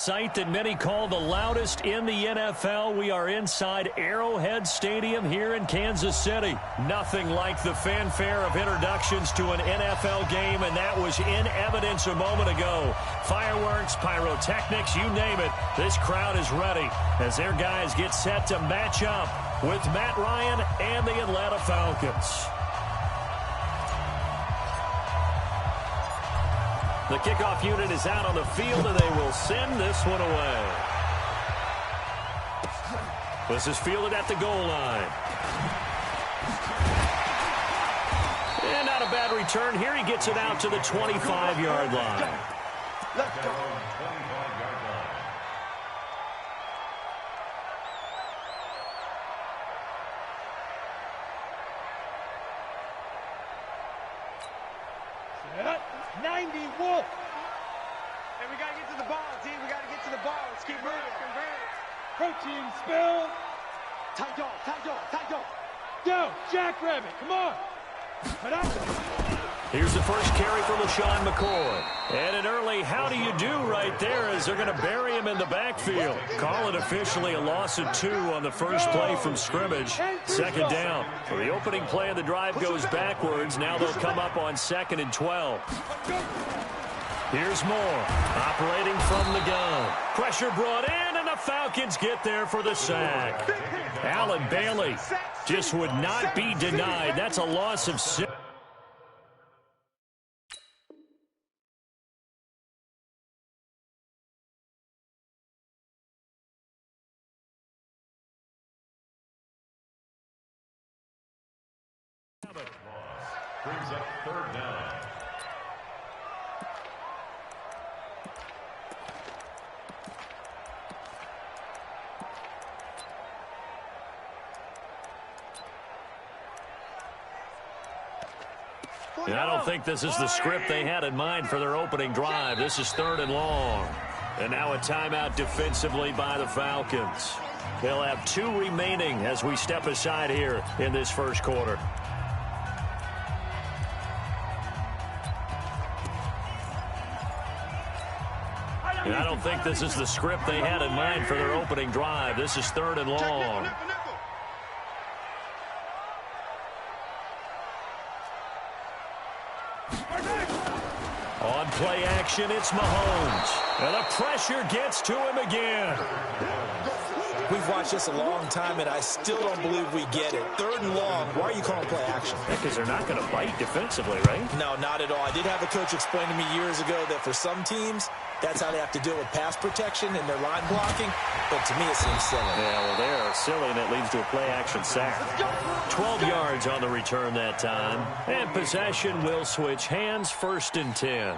Sight that many call the loudest in the NFL. We are inside Arrowhead Stadium here in Kansas City. Nothing like the fanfare of introductions to an NFL game, and that was in evidence a moment ago. Fireworks, pyrotechnics, you name it. This crowd is ready as their guys get set to match up with Matt Ryan and the Atlanta Falcons. The kickoff unit is out on the field, and they will send this one away. This is fielded at the goal line. And not a bad return. Here he gets it out to the 25-yard line. Let's go. Set. 90 Wolf. Hey, we got to get to the ball, team. We got to get to the ball. Let's keep moving. Protein spill. Tight dog, tight dog, tight dog. Go, Jackrabbit. Come on. Put up. Here's the first carry from LaShawn McCoy. And an early how do you do right there as they're going to bury him in the backfield. Call it officially a loss of 2 on the first play from scrimmage. Second down. So the opening play of the drive goes backwards. Now they'll come up on 2nd and 12. Here's Moore operating from the gun. Pressure brought in, and the Falcons get there for the sack. Allen Bailey just would not be denied. That's a loss of 6. Brings up 3rd down. And I don't think this is the script they had in mind for their opening drive. This is 3rd and long. And now a timeout defensively by the Falcons. They'll have 2 remaining as we step aside here in this first quarter. And I don't think this is the script they had in mind for their opening drive. This is 3rd and long. On play action, it's Mahomes. And the pressure gets to him again. We've watched this a long time, and I still don't believe we get it. 3rd and long. Why are you calling play action? Because they're not going to bite defensively, right? No, not at all. I did have a coach explain to me years ago that for some teams, that's how they have to deal with pass protection and their line blocking. But to me, it seems silly. Yeah, well, they are silly, and it leads to a play-action sack. 12 yards on the return that time. And possession will switch hands, 1st and 10.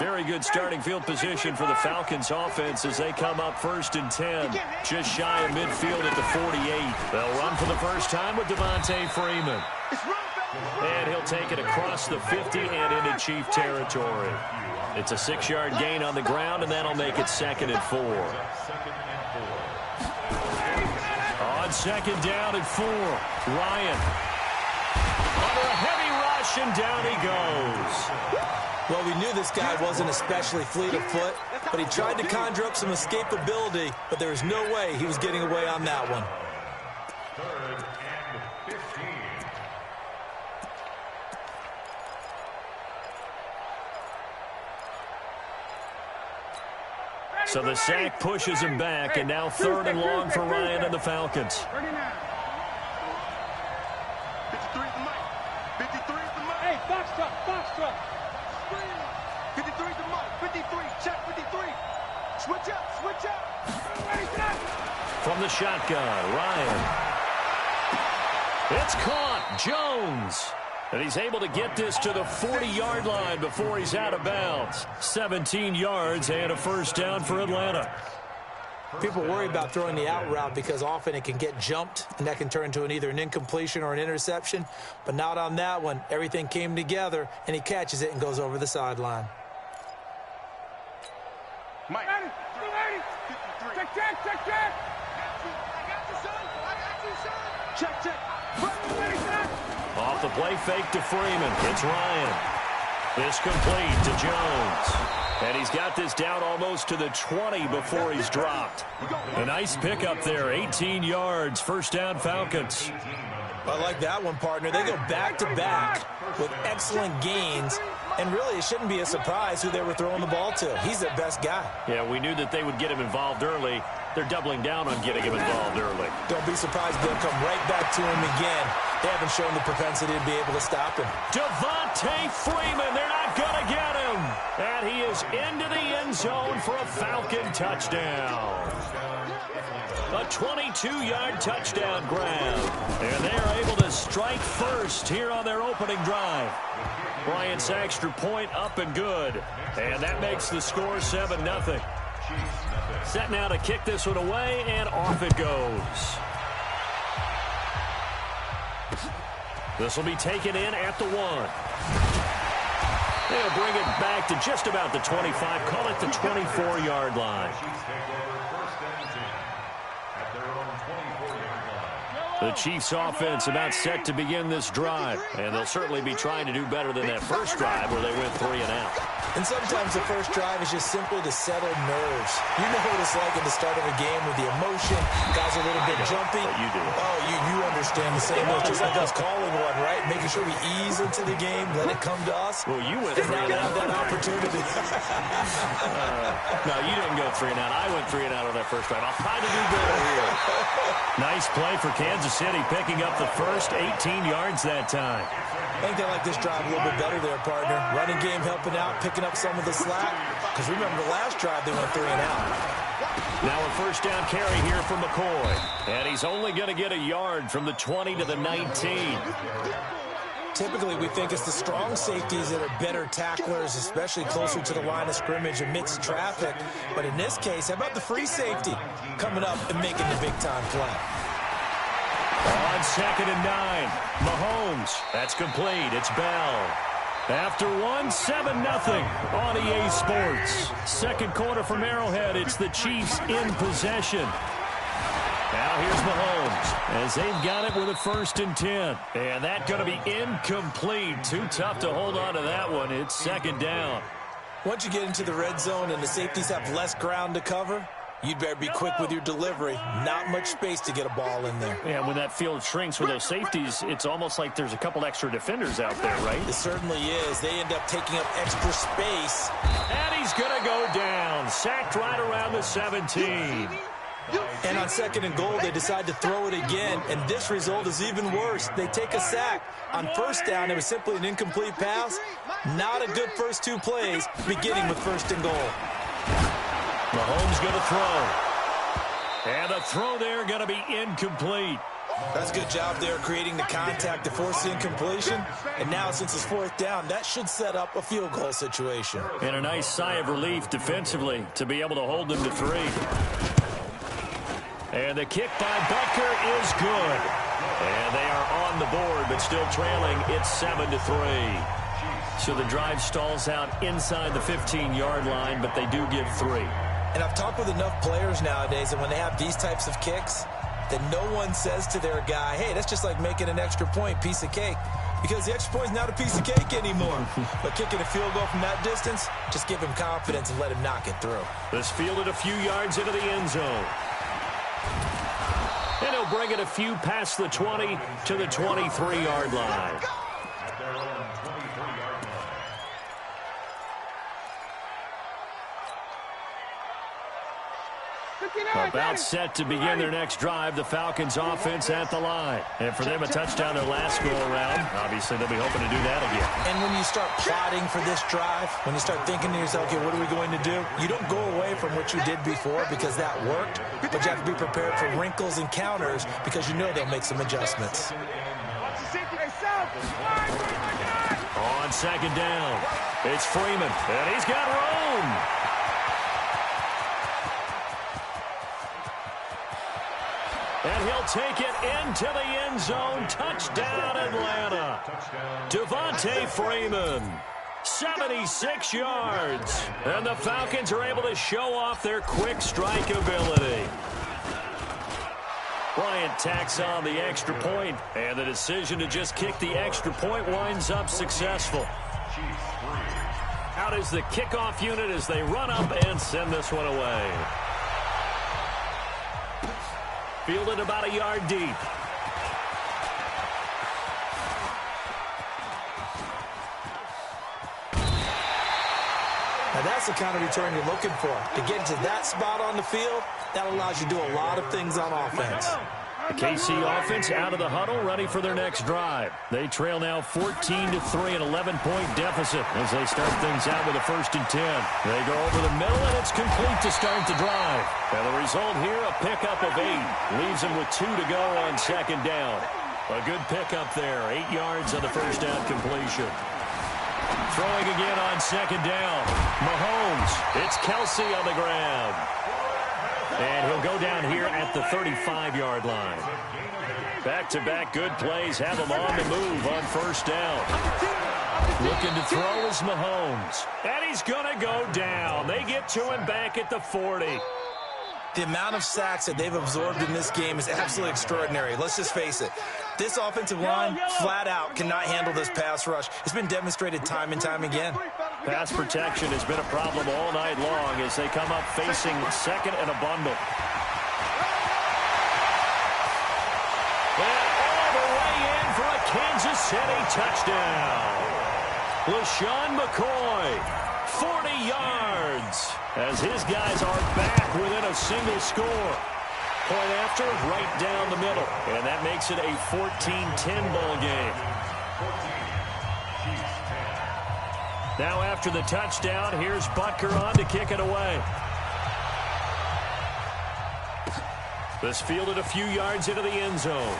Very good starting field position for the Falcons offense as they come up 1st and 10. Just shy of midfield at the 48. They'll run for the first time with Devontae Freeman. And he'll take it across the 50 and into Chief territory. It's a 6-yard gain on the ground, and that'll make it 2nd and 4. On 2nd down and 4, Ryan. Under a heavy rush, and down he goes. Well, we knew this guy wasn't especially fleet of foot, but he tried to conjure up some escapability, but there was no way he was getting away on that one. 3rd and 15. So the sack pushes him back, and now 3rd and long for Ryan and the Falcons. 53 is the mic. 53 is the mic. Hey, box truck. 53 is the mic. 53, check 53. Switch up. From the shotgun, Ryan. It's caught. Jones. And he's able to get this to the 40-yard line before he's out of bounds. 17 yards and a 1st down for Atlanta. People worry about throwing the out route because often it can get jumped, and that can turn into either an incompletion or an interception. But not on that one. Everything came together, and he catches it and goes over the sideline. Mike. Check. Check. Off the play fake to Freeman. It's Ryan. This complete to Jones. And he's got this down almost to the 20 before he's dropped. A nice pickup there, 18 yards, first down Falcons. I like that one, partner. They go back-to-back with excellent gains, and really it shouldn't be a surprise who they were throwing the ball to. He's their best guy. Yeah, we knew that they would get him involved early. They're doubling down on getting him involved early. Don't be surprised they'll come right back to him again. They haven't shown the propensity to be able to stop him. Devontae Freeman, they're not going to get him. And he is into the end zone for a Falcon touchdown. A 22-yard touchdown grab. And they are able to strike first here on their opening drive. Bryant's extra point up and good. And that makes the score 7-0. Set now to kick this one away, and off it goes. This will be taken in at the 1. They'll bring it back to just about the 25, call it the 24-yard line. The Chiefs offense about set to begin this drive, and they'll certainly be trying to do better than that first drive where they went 3 and out. And sometimes the first drive is just simply to settle nerves. You know what it's like at the start of a game with the emotion. Guys are a little bit jumpy. But you do. Oh, you understand the same way. Just like us calling one, right? Making sure we ease into the game, let it come to us. Well, you went 3 and and now out. that opportunity. No, you didn't go 3 and out. I went 3 and out on that first drive. I'll try to do better here. Nice play for Kansas City, picking up the first 18 yards that time. I think they like this drive a little bit better there, partner. Running game helping out, picking up some of the slack. Because remember, the last drive they went 3 and out. Now a first down carry here from McCoy. And he's only going to get a yard from the 20 to the 19. Typically, we think it's the strong safeties that are better tacklers, especially closer to the line of scrimmage amidst traffic. But in this case, how about the free safety coming up and making the big-time play? On 2nd and 9, Mahomes. That's complete. It's Bell. After 7-0 on EA Sports. Second quarter from Arrowhead. It's the Chiefs in possession. Now here's Mahomes as they've got it with a 1st and 10. And that's going to be incomplete. Too tough to hold on to that one. It's 2nd down. Once you get into the red zone and the safeties have less ground to cover, you'd better be quick with your delivery. Not much space to get a ball in there. Yeah, when that field shrinks with those safeties, it's almost like there's a couple extra defenders out there, right? It certainly is. They end up taking up extra space. And he's going to go down. Sacked right around the 17. And on 2nd and goal, they decide to throw it again, and this result is even worse. They take a sack. On 1st down, it was simply an incomplete pass. Not a good first 2 plays, beginning with 1st and goal. Mahomes going to throw. And the throw there going to be incomplete. That's a good job there creating the contact to force the incompletion. And now, since it's 4th down, that should set up a field goal situation. And a nice sigh of relief defensively to be able to hold them to 3. And the kick by Butker is good. And they are on the board, but still trailing. It's 7-3. So the drive stalls out inside the 15-yard line, but they do get 3. And I've talked with enough players nowadays that when they have these types of kicks, that no one says to their guy, hey, that's just like making an extra point, piece of cake. Because the extra point is not a piece of cake anymore. But kicking a field goal from that distance, just give him confidence and let him knock it through. This fielded a few yards into the end zone. And he'll bring it a few past the 20 to the 23-yard line. About set to begin their next drive, the Falcons offense at the line. And for them, a touchdown their last go-around. Obviously, they'll be hoping to do that again. And when you start plotting for this drive, when you start thinking to yourself, okay, what are we going to do? You don't go away from what you did before because that worked, but you have to be prepared for wrinkles and counters because you know they'll make some adjustments. On 2nd down, it's Freeman, and he's got room. And he'll take it into the end zone. Touchdown, Atlanta. Devontae Freeman, 76 yards. And the Falcons are able to show off their quick strike ability. Bryant tacks on the extra point, and the decision to just kick the extra point winds up successful. Out is the kickoff unit as they run up and send this one away. Fielded about a yard deep. Now that's the kind of return you're looking for. To get to that spot on the field, that allows you to do a lot of things on offense. The KC offense out of the huddle, ready for their next drive. They trail now 14-3, an 11-point deficit as they start things out with a 1st and 10. They go over the middle, and it's complete to start the drive. And the result here, a pickup of 8. Leaves them with 2 to go on 2nd down. A good pickup there, 8 yards on the 1st down completion. Throwing again on 2nd down. Mahomes, it's Kelsey on the ground. And he'll go down here at the 35-yard line. Back-to-back good plays have him on the move on 1st down. Looking to throw is Mahomes. And he's going to go down. They get to him back at the 40. The amount of sacks that they've absorbed in this game is absolutely extraordinary. Let's just face it. This offensive line, flat out, cannot handle this pass rush. It's been demonstrated time and time again. Pass protection has been a problem all night long as they come up facing 2nd and a bundle. And all the way in for a Kansas City touchdown. LaShawn McCoy, 40 yards, as his guys are back within a single score. Point after, right down the middle. And that makes it a 14-10 ball game. Now after the touchdown, here's Butker on to kick it away. This fielded a few yards into the end zone.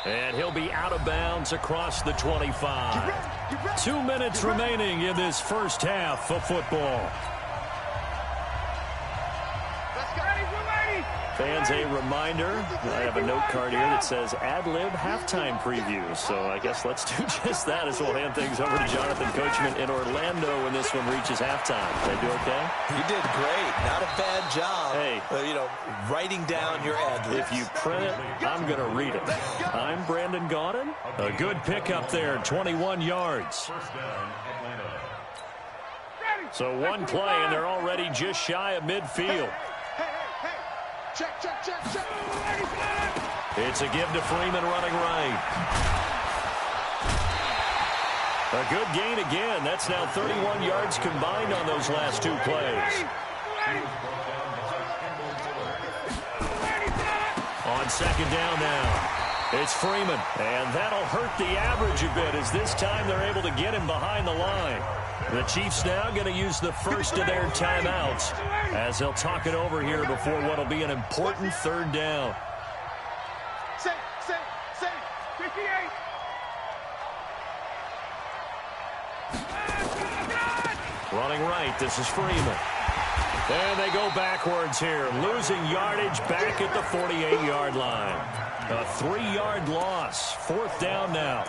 And he'll be out of bounds across the 25. 2 minutes remaining in this first half of football. Fans, a reminder, I have a note card here that says ad-lib halftime preview. So I guess let's do just that as we'll hand things over to Jonathan Coachman in Orlando when this one reaches halftime. Did I do okay? You did great. Not a bad job. Hey. Writing down your ad-libs. If you print it, I'm going to read it. I'm Brandon Gaudin. A good pickup there, 21 yards. So one play, and they're already just shy of midfield. Check. It's a give to Freeman running right. A good gain again. That's now 31 yards combined on those last 2 plays. On 2nd down now. It's Freeman. And that'll hurt the average a bit as this time they're able to get him behind the line. The Chiefs now going to use the first of their timeouts as they'll talk it over here before what will be an important 3rd down. Say, 58. Running right, this is Freeman. And they go backwards here, losing yardage back at the 48-yard line. A 3-yard loss, 4th down now.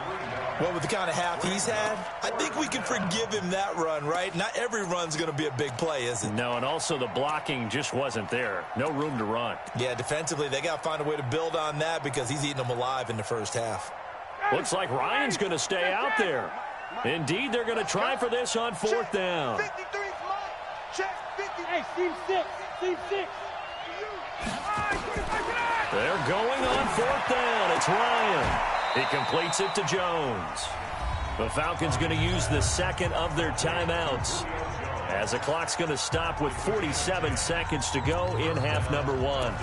Well, with the kind of half he's had, I think we can forgive him that run, right? Not every run's going to be a big play, is it? No, and also the blocking just wasn't there. No room to run. Yeah, defensively, they got to find a way to build on that because he's eating them alive in the first half. Looks like Ryan's going to stay out there. Indeed, they're going to try for this on 4th down. 53's mine. Check 50. Hey, Steve 6. They're going on 4th down. It's Ryan. He completes it to Jones. The Falcons going to use the 2nd of their timeouts as the clock's going to stop with 47 seconds to go in half number 1.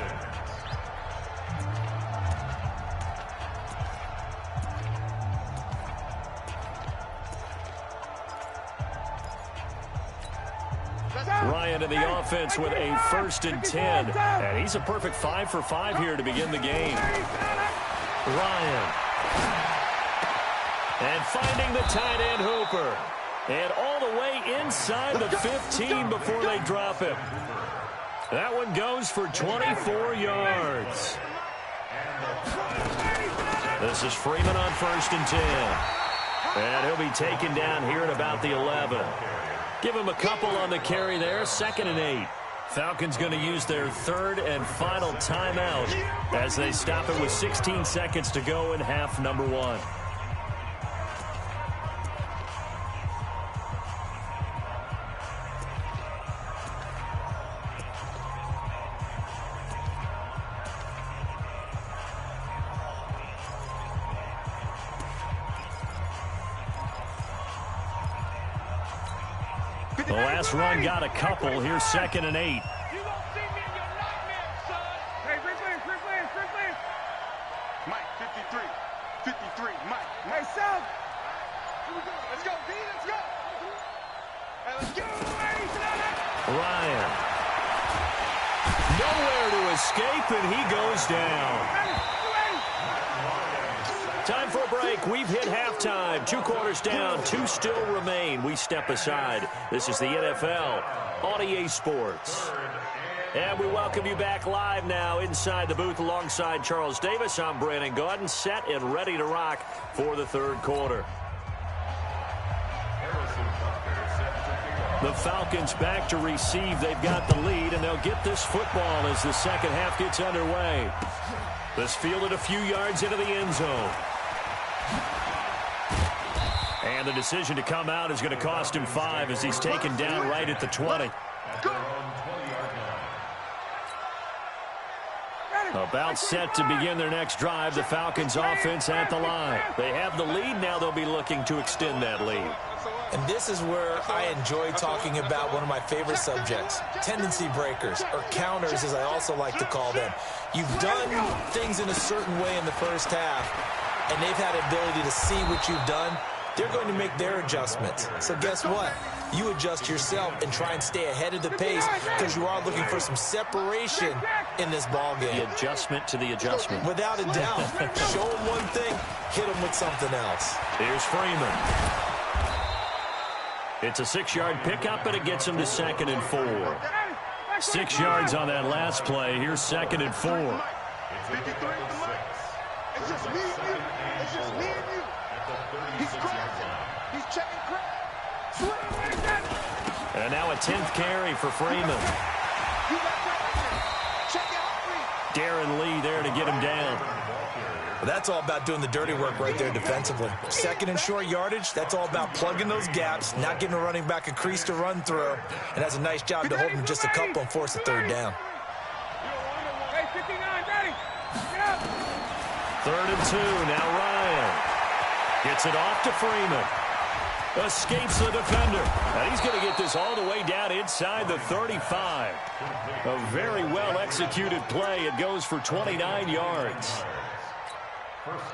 Ryan in the offense with a 1st and 10. And he's a perfect 5 for 5 here to begin the game. Ryan. And finding the tight end Hooper. And all the way inside the 15 before they drop him. That one goes for 24 yards. This is Freeman on 1st and 10. And he'll be taken down here at about the 11. Give him a couple on the carry there, 2nd and 8. Falcons going to use their 3rd and final timeout as they stop it with 16 seconds to go in half number 1. The last run got a couple. Here's 2nd and 8. You won't see me in your nightmares, son. Hey, Ripley. Mike, 53, Mike. Hey, South. Here we go. Let's go, D. Let's go. Hey, let's go. Ryan. Nowhere to escape, and he goes down. Time for a break. We've hit halftime. 2 quarters down. 2 still remain. We step aside. This is the NFL on EA Sports. And we welcome you back live now inside the booth alongside Charles Davis. I'm Brandon Gordon, set and ready to rock for the 3rd quarter. The Falcons back to receive. They've got the lead, and they'll get this football as the second half gets underway. This fielded a few yards into the end zone. And the decision to come out is going to cost him 5 as he's taken down right at the 20. About set to begin their next drive, the Falcons offense at the line. They have the lead. Now they'll be looking to extend that lead. And this is where I enjoy talking about one of my favorite subjects, tendency breakers, or counters as I also like to call them. You've done things in a certain way in the first half, and they've had the ability to see what you've done. They're going to make their adjustments. So guess what? You adjust yourself and try and stay ahead of the pace because you are looking for some separation in this ball game. The adjustment to the adjustment. Without a doubt. Show them one thing, hit them with something else. Here's Freeman. It's a 6-yard pickup, and it gets him to 2nd and 4. 6 yards on that last play. Here's 2nd and 4. It's just me and you. It's just me and you. He's crossing. He's checking crap. And now a 10th carry for Freeman. Darren Lee there to get him down. Well, that's all about doing the dirty work right there defensively. 2nd and short yardage, that's all about plugging those gaps, not giving a running back a crease to run through, and has a nice job to hold him just a couple and force a 3rd down. Hey, 59, ready. Get up. 3rd and 2, now Ryan. Gets it off to Freeman. Escapes the defender. And he's going to get this all the way down inside the 35. A very well-executed play. It goes for 29 yards.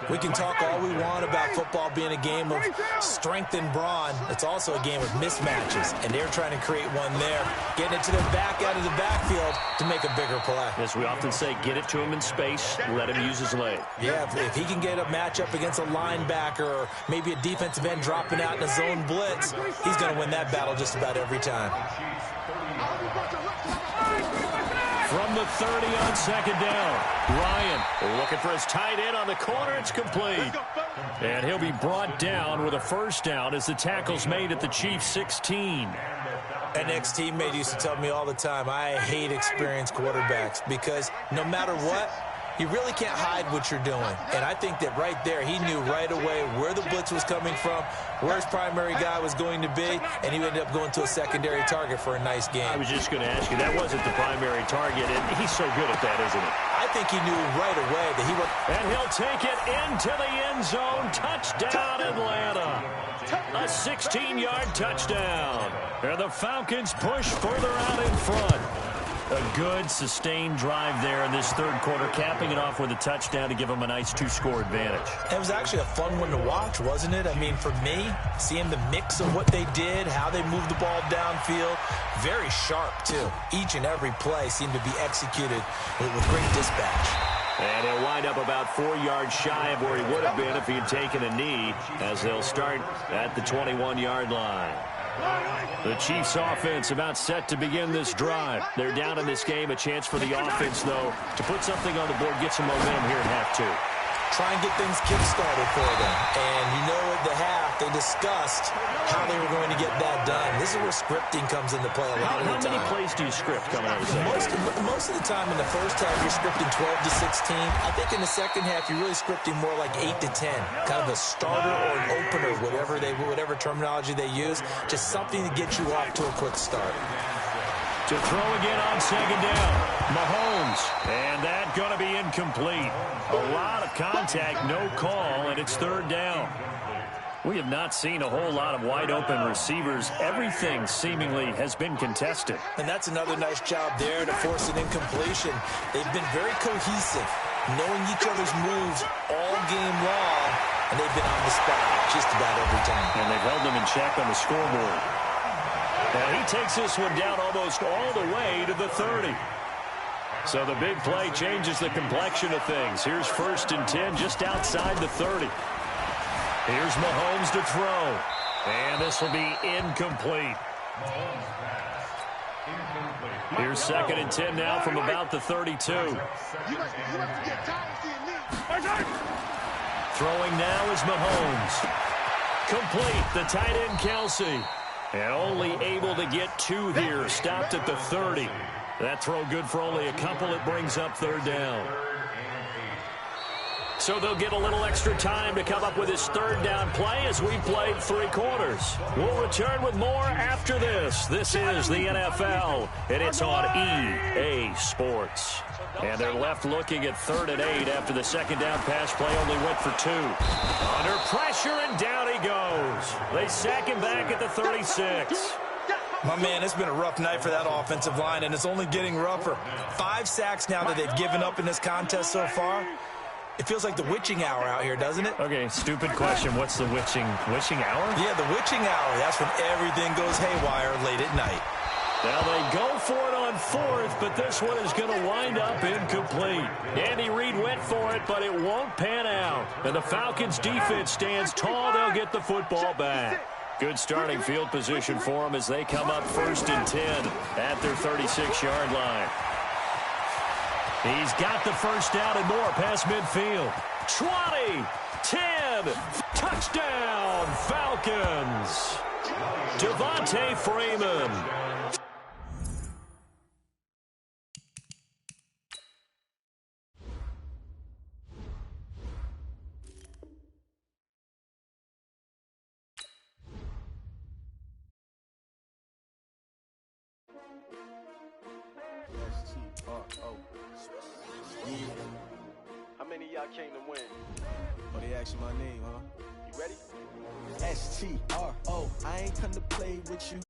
We can talk all we want about football being a game of strength and brawn. It's also a game of mismatches, and they're trying to create one there, getting it to their back out of the backfield to make a bigger play. As we often say, get it to him in space, let him use his leg. Yeah, if he can get a matchup against a linebacker or maybe a defensive end dropping out in a zone blitz, he's going to win that battle just about every time. From the 30 on 2nd down. Ryan looking for his tight end on the corner. It's complete. And he'll be brought down with a 1st down as the tackle's made at the Chiefs' 16. An ex-teammate used to tell me all the time, I hate experienced quarterbacks because no matter what, you really can't hide what you're doing. And I think that right there, he knew right away where the blitz was coming from, where his primary guy was going to be, and he ended up going to a secondary target for a nice game. I was just going to ask you, that wasn't the primary target, and he's so good at that, isn't he? I think he knew right away that he would. And he'll take it into the end zone. Touchdown, Atlanta. A 16-yard touchdown. And the Falcons push further out in front. A good, sustained drive there in this 3rd quarter, capping it off with a touchdown to give them a nice 2-score advantage. It was actually a fun one to watch, wasn't it? I mean, for me, seeing the mix of what they did, how they moved the ball downfield, very sharp, too. Each and every play seemed to be executed with great dispatch. And he'll wind up about 4 yards shy of where he would have been if he had taken a knee, as they'll start at the 21-yard line. The Chiefs offense about set to begin this drive. They're down in this game. A chance for the offense, though, to put something on the board, get some momentum here at half 2. Try and get things kick-started for them. And you know at the half, they discussed how they were going to get that done. This is where scripting comes into play a lot of the time. How many plays do you script coming out of the second? Most of the time in the first half, you're scripting 12 to 16. I think in the second half, you're really scripting more like 8 to 10. Kind of a starter or an opener, whatever terminology they use. Just something to get you off to a quick start. To throw again on 2nd down. Mahomes. And that going to be incomplete. A lot of contact, no call, and it's 3rd down. We have not seen a whole lot of wide-open receivers. Everything seemingly has been contested. And that's another nice job there to force an incompletion. They've been very cohesive, knowing each other's moves all game long, and they've been on the spot just about every time. And they've held them in check on the scoreboard. Now he takes this one down almost all the way to the 30. So the big play changes the complexion of things. Here's 1st and 10 just outside the 30. Here's Mahomes to throw. And this will be incomplete. Here's 2nd and 10 now from about the 32. Throwing now is Mahomes. Complete, the tight end Kelsey. And only able to get 2 here. Stopped at the 30. That throw good for only a couple. It brings up 3rd down. So they'll get a little extra time to come up with his 3rd down play as we played 3 quarters. We'll return with more after this. This is the NFL, and it's on EA Sports. And they're left looking at 3rd and 8 after the 2nd down pass play only went for 2. Under pressure, and down he goes. They sack him back at the 36. My man, it's been a rough night for that offensive line, and it's only getting rougher. 5 sacks now that they've given up in this contest so far. It feels like the witching hour out here, doesn't it? Okay, stupid question. What's the witching hour? Yeah, the witching hour. That's when everything goes haywire late at night. Now they go for it on 4th, but this one is going to wind up incomplete. Andy Reid went for it, but it won't pan out. And the Falcons' defense stands tall. They'll get the football back. Good starting field position for them as they come up 1st and 10 at their 36-yard line. He's got the 1st down and more past midfield. 20, 10, touchdown, Falcons. Devontae Freeman. How many of y'all came to win? Oh, they asking my name, huh? You ready? S-T-R-O, I ain't come to play with you.